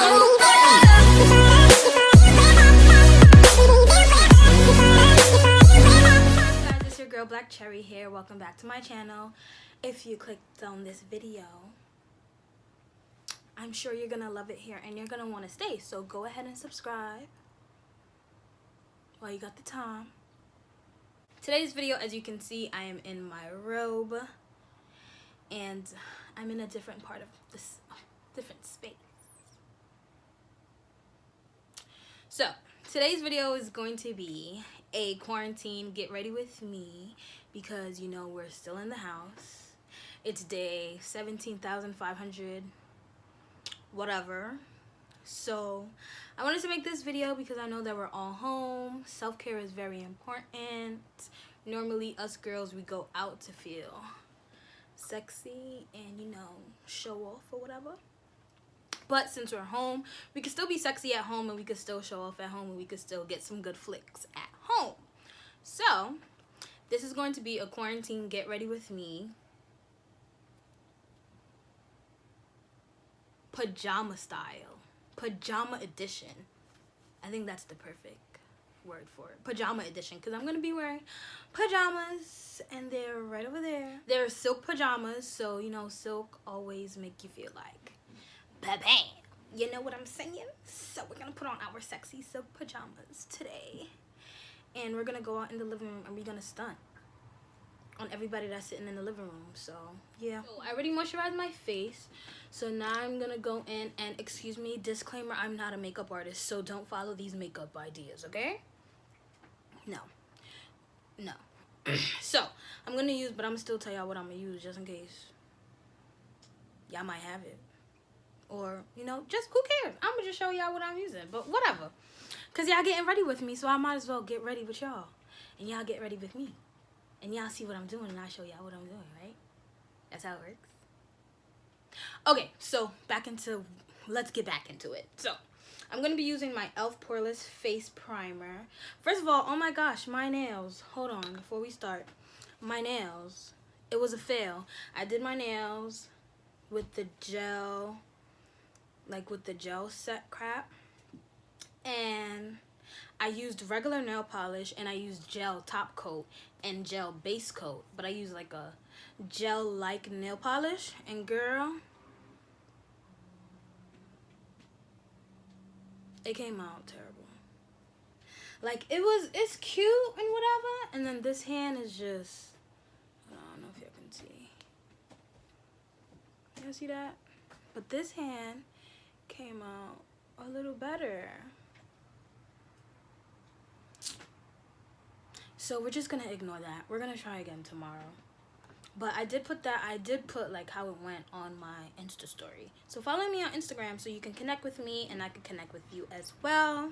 Guys, it's your girl Black Cherry here. Welcome back to my channel. If you clicked on this video, I'm sure you're gonna love it here and you're gonna want to stay, so go ahead and subscribe while you got the time. Today's video, as you can see, I am in my robe and I'm in a different part of this different space. So today's video is going to be a quarantine get ready with me, because you know we're still in the house. It's day 17,500 whatever. So I wanted to make this video because I know that we're all home. Self-care is very important. Normally us girls, we go out to feel sexy and, you know, show off or whatever. But since we're home, we can still be sexy at home and we can still show off at home and we can still get some good flicks at home. So this is going to be a quarantine get ready with me pajama style, pajama edition. I think that's the perfect word for it, pajama edition, because I'm gonna be wearing pajamas and they're right over there. They're silk pajamas, so you know silk always make you feel like ba-bam, you know what I'm saying? So we're gonna put on our sexy silk pajamas today and we're gonna go out in the living room and we're gonna stunt on everybody that's sitting in the living room. So yeah, so I already moisturized my face, so now I'm gonna go in and, excuse me, disclaimer, I'm not a makeup artist, so don't follow these makeup ideas, okay? No So I'm gonna use, but I'm gonna still tell y'all what I'm gonna use just in case y'all might have it, or you know, just who cares, I'm gonna just show y'all what I'm using. But whatever, because y'all getting ready with me, so I might as well get ready with y'all and y'all get ready with me. And y'all see what I'm doing, and I show y'all what I'm doing, right? That's how it works. Okay, so let's get back into it. So, I'm going to be using my e.l.f. Poreless Face Primer. First of all, oh my gosh, my nails. Hold on, before we start. My nails. It was a fail. I did my nails with the gel, like with the gel set crap. And I used regular nail polish and I used gel top coat and gel base coat, but I used like a gel like nail polish, and girl, it came out terrible. Like it's cute and whatever, and then this hand is just, I don't know if y'all can see. Y'all see that? But this hand came out a little better. So we're just gonna ignore that. We're gonna try again tomorrow. But I did put like how it went on my Insta story. So follow me on Instagram so you can connect with me and I can connect with you as well.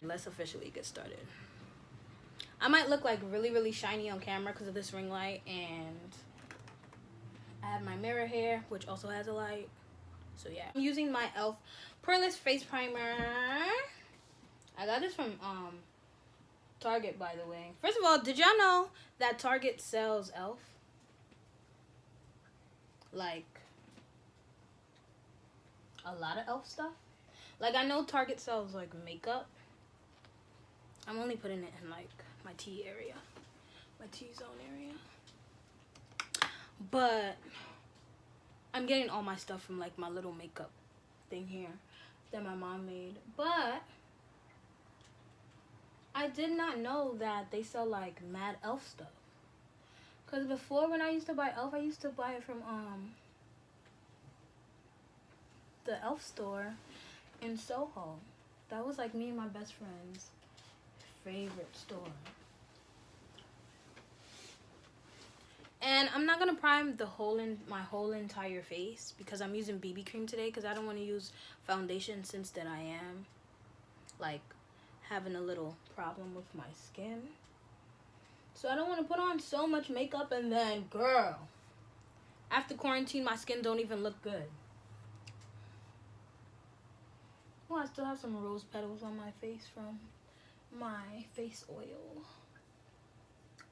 Let's officially get started. I might look like really, really shiny on camera because of this ring light, and I have my mirror here, which also has a light. So yeah. I'm using my e.l.f. Poreless Face Primer. I got this from Target, by the way. First of all, did y'all know that Target sells e.l.f.? Like a lot of e.l.f. stuff. Like I know Target sells like makeup. I'm only putting it in like my T area, my T-zone area. But I'm getting all my stuff from like my little makeup thing here that my mom made. But I did not know that they sell like mad e.l.f. stuff. Cause before, when I used to buy e.l.f., I used to buy it from the e.l.f. store in Soho. That was like me and my best friend's favorite store. And I'm not gonna prime my whole entire face because I'm using BB cream today, because I don't want to use foundation since that I am like having a little problem with my skin. So I don't want to put on so much makeup and then, girl, after quarantine, my skin don't even look good. Oh, I still have some rose petals on my face from my face oil.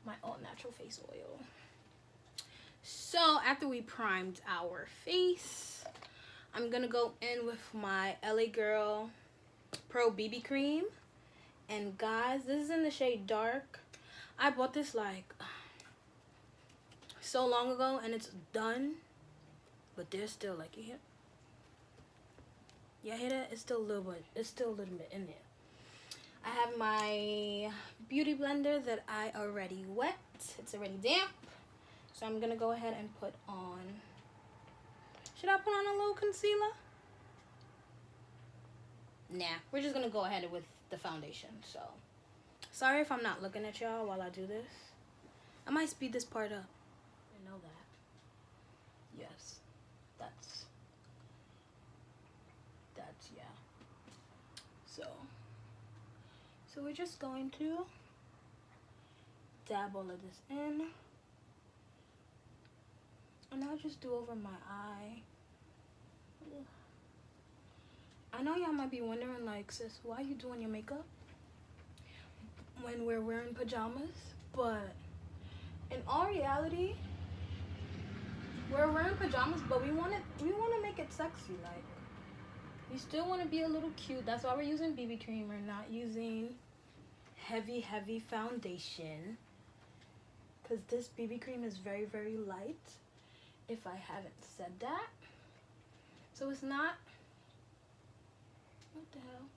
My all natural face oil. So after we primed our face, I'm gonna go in with my LA Girl Pro BB cream. And guys, this is in the shade Dark. I bought this like so long ago and it's done, but there's still like, you hear? Yeah, hear that? It's still a little bit in there. I have my beauty blender that I already wet. It's already damp. So I'm gonna go ahead and put on, should I put on a little concealer? Nah, we're just gonna go ahead with the foundation. So sorry if I'm not looking at y'all while I do this. I might speed this part up. I know that. Yes, that's yeah. So we're just going to dab all of this in, and I'll just do over my eye. I know y'all might be wondering, like, sis, why are you doing your makeup when we're wearing pajamas? But in all reality, we're wearing pajamas, but we want to make it sexy. Like, we still want to be a little cute. That's why we're using BB cream. We're not using heavy foundation, because this BB cream is very light, if I haven't said that. So it's not, what the hell?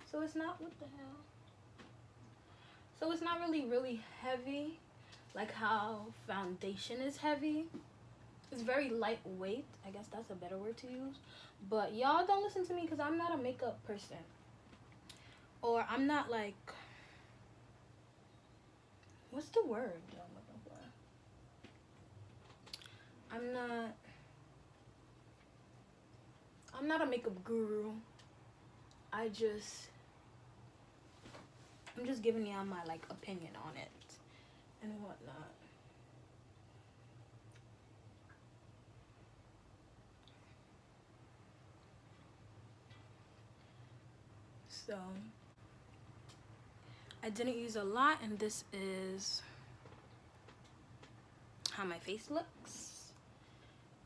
So it's not really heavy like how foundation is heavy. It's very lightweight. I guess that's a better word to use. But y'all don't listen to me because I'm not a makeup person. Or I'm not like, what's the word that I'm looking for? I'm not a makeup guru. I'm just giving y'all my like opinion on it and whatnot. So I didn't use a lot, and this is how my face looks.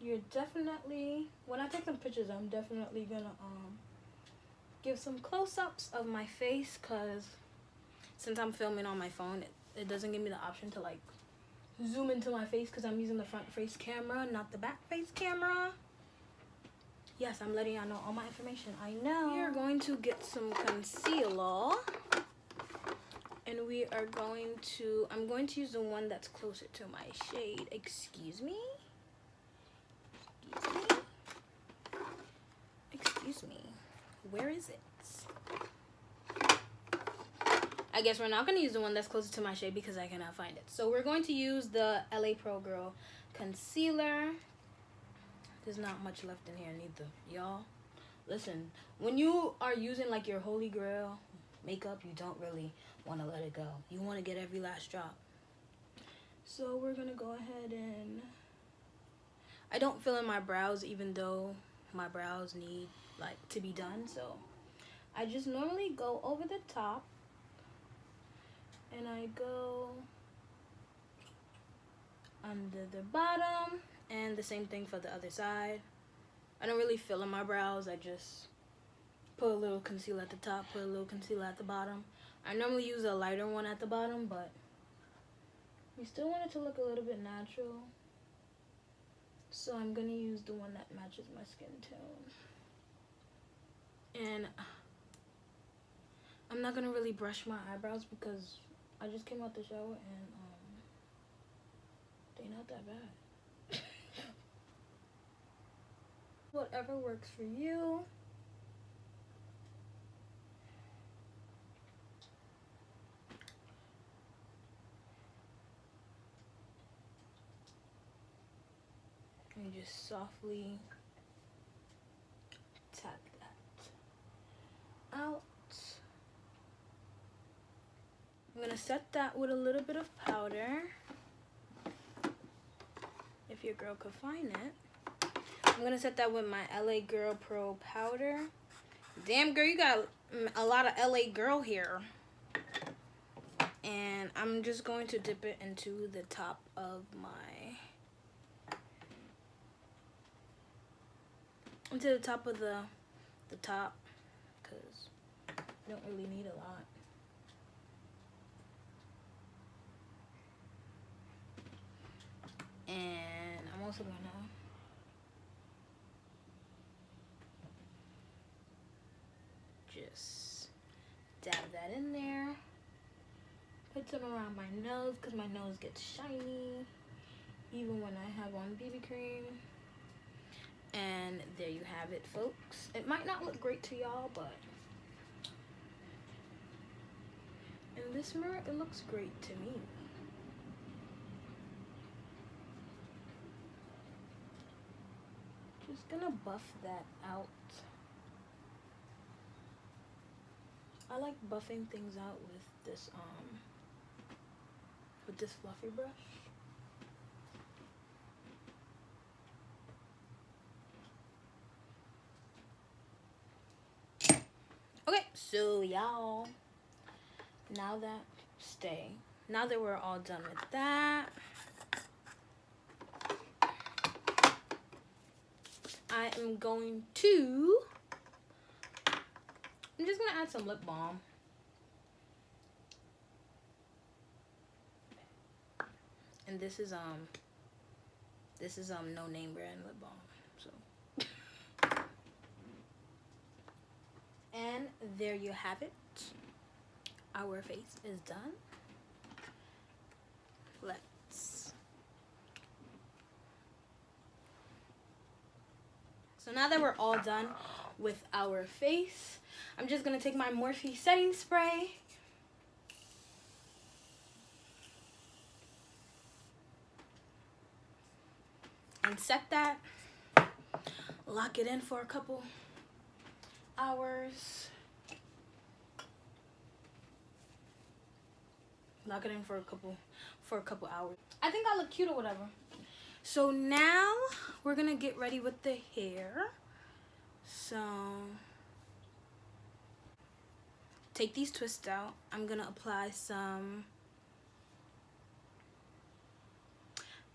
You're definitely, when I take some pictures, I'm definitely gonna give some close-ups of my face, because since I'm filming on my phone, it doesn't give me the option to like zoom into my face because I'm using the front face camera, not the back face camera. Yes, I'm letting y'all know all my information. I know. We are going to get some concealer, and I'm going to use the one that's closer to my shade. Excuse me. Where is it? I guess we're not going to use the one that's closer to my shade because I cannot find it. So we're going to use the LA Pro Girl concealer. There's not much left in here neither. Y'all, listen, when you are using like your holy grail makeup, you don't really want to let it go. You want to get every last drop. So we're going to go ahead and, I don't fill in my brows even though my brows need like to be done. So I just normally go over the top, and I go under the bottom, and the same thing for the other side. I don't really fill in my brows. I just put a little concealer at the top, put a little concealer at the bottom. I normally use a lighter one at the bottom, but we still want it to look a little bit natural. So I'm gonna use the one that matches my skin tone. And I'm not gonna really brush my eyebrows because I just came out the shower and they're not that bad. Whatever works for you. And just softly tap that out. I'm gonna set that with a little bit of powder, if your girl could find it. I'm gonna set that with my LA Girl Pro powder. Damn girl, you got a lot of LA Girl here. And I'm just going to dip it into the top of my into the top of the top, because you don't really need a lot. And I'm also gonna just dab that in there. Put some around my nose because my nose gets shiny even when I have on BB cream. And there you have it, folks. It might not look great to y'all, but in this mirror it looks great to me. Just gonna buff that out. I like buffing things out with this fluffy brush. Okay, so y'all, now that we're all done with that, I'm just gonna add some lip balm. And this is no name brand lip balm. So and there you have it. Our face is done. So now that we're all done with our face, I'm just gonna take my Morphe setting spray and set that. Lock it in for a couple hours. Lock it in for a couple hours. I think I look cute or whatever. So now we're gonna get ready with the hair. So take these twists out. I'm gonna apply some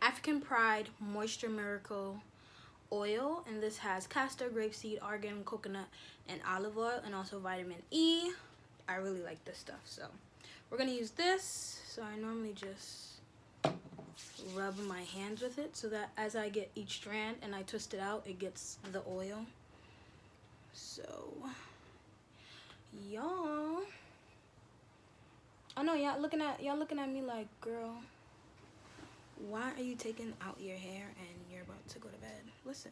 African Pride Moisture Miracle oil, and this has castor, grapeseed, argan, coconut, and olive oil, and also vitamin E. I really like this stuff, so we're gonna use this. So I normally just rub my hands with it so that as I get each strand and I twist it out, it gets the oil. So y'all, I know y'all looking at me like, girl, why are you taking out your hair and you're about to go to bed? Listen.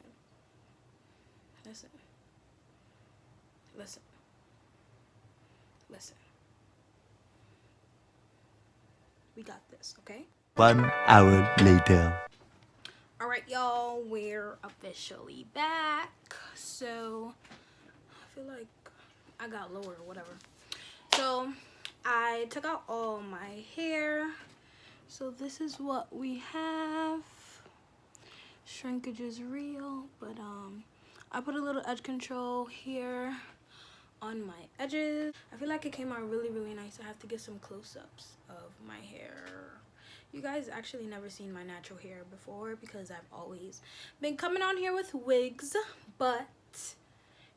We got this, okay? 1 hour later. All right, y'all, we're officially back. So I feel like I got lower or whatever. So I took out all my hair. So this is what we have. Shrinkage is real, but I put a little edge control here on my edges. I feel like it came out really, really nice. I have to get some close-ups of my hair. You guys actually never seen my natural hair before because I've always been coming on here with wigs, but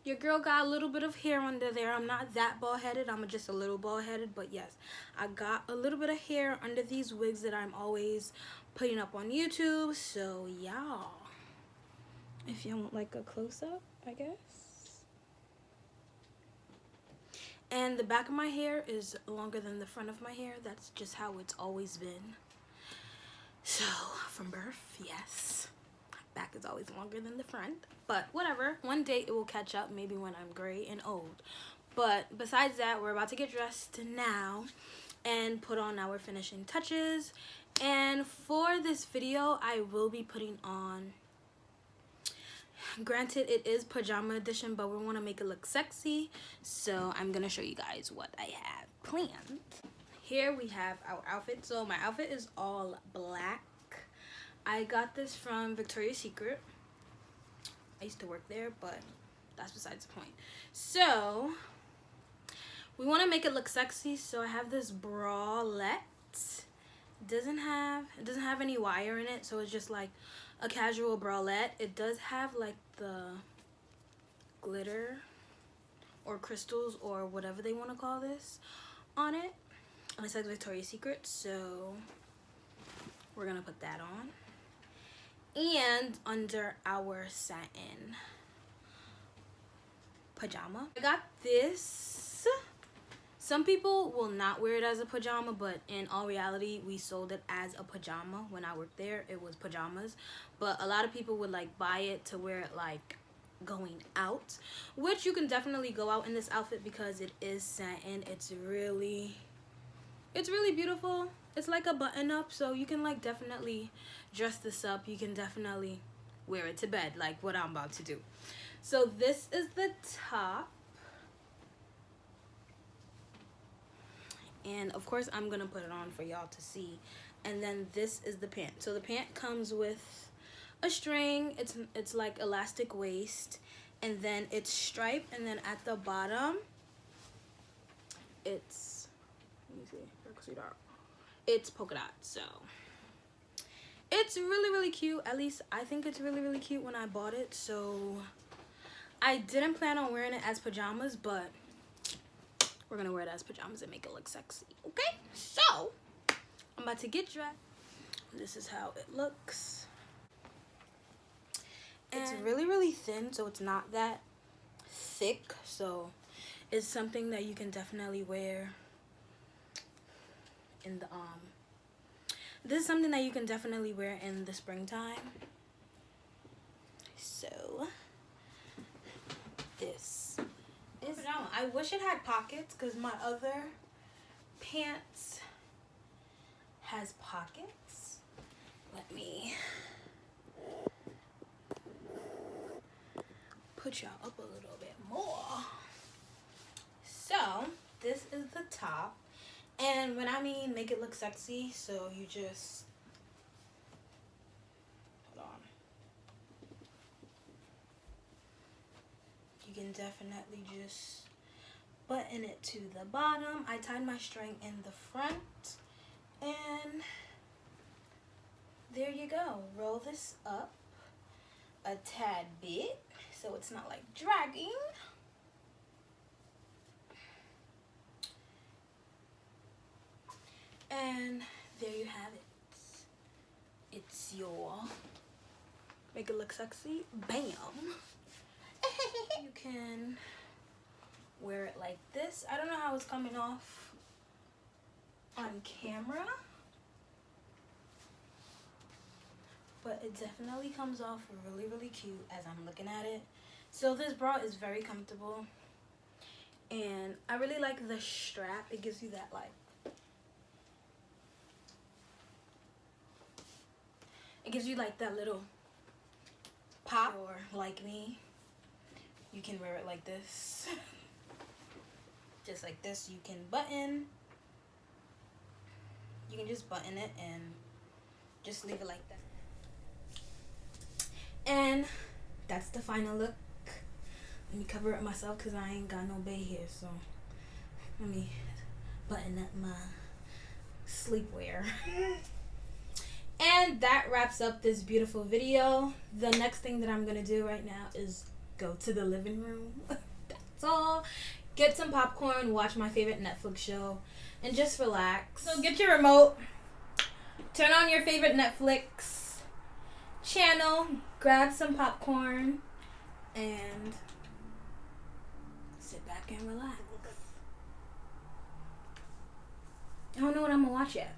your girl got a little bit of hair under there. I'm not that bald-headed. I'm just a little bald-headed, but yes, I got a little bit of hair under these wigs that I'm always putting up on YouTube. So y'all, if you want like a close-up, I guess. And the back of my hair is longer than the front of my hair. That's just how it's always been. So from birth, yes, back is always longer than the front, but whatever. One day it will catch up, maybe when I'm gray and old. But besides that, we're about to get dressed now and put on our finishing touches. And for this video, I will be putting on, granted it is pajama edition, but we want to make it look sexy, so I'm gonna show you guys what I have planned. Here we have our outfit. So my outfit is all black. I got this from Victoria's Secret. I used to work there, but that's besides the point. So we want to make it look sexy, so I have this bralette. It doesn't have any wire in it, so it's just like a casual bralette. It does have like the glitter or crystals or whatever they want to call this on it. And it says Victoria's Secret, so we're gonna put that on. And under our satin pajama, I got this. Some people will not wear it as a pajama, but in all reality, we sold it as a pajama. When I worked there, it was pajamas. But a lot of people would like buy it to wear it like going out, which you can definitely go out in this outfit because it is satin. It's really beautiful. It's like a button up, so you can like definitely dress this up. You can definitely wear it to bed like what I'm about to do. So this is the top. And of course I'm gonna put it on for y'all to see. And then this is the pant. So the pant comes with a string. It's like elastic waist, and then it's striped, and then at the bottom it's, let me see, it's polka dot. So it's really cute. At least I think it's really cute when I bought it. So I didn't plan on wearing it as pajamas, but we're gonna wear it as pajamas and make it look sexy. Okay, so I'm about to get dressed. This is how it looks. And it's really thin, so it's not that thick. So it's something that you can definitely wear in the this is something that you can definitely wear in the springtime. So this is pajama. I wish it had pockets because my other pants has pockets. Let me put y'all up a little bit more. So this is the top, and when I mean make it look sexy, so you just hold on. You can definitely just button it to the bottom. I tied my string in the front, and there you go. Roll this up a tad bit so it's not like dragging. And there you have it. It's your make it look sexy. Bam. You can wear it like this. I don't know how it's coming off on camera, but it definitely comes off really cute as I'm looking at it. So this bra is very comfortable, and I really like the strap. It gives you that like, it gives you like that little pop. Or like me, you can wear it like this. Just like this. You can button. You can just button it and just leave it like that. And that's the final look. Let me cover it myself because I ain't got no bay here. So let me button up my sleepwear. And that wraps up this beautiful video. The next thing that I'm going to do right now is go to the living room. That's all. Get some popcorn, watch my favorite Netflix show, and just relax. So get your remote, turn on your favorite Netflix channel, grab some popcorn, and sit back and relax. I don't know what I'm going to watch yet.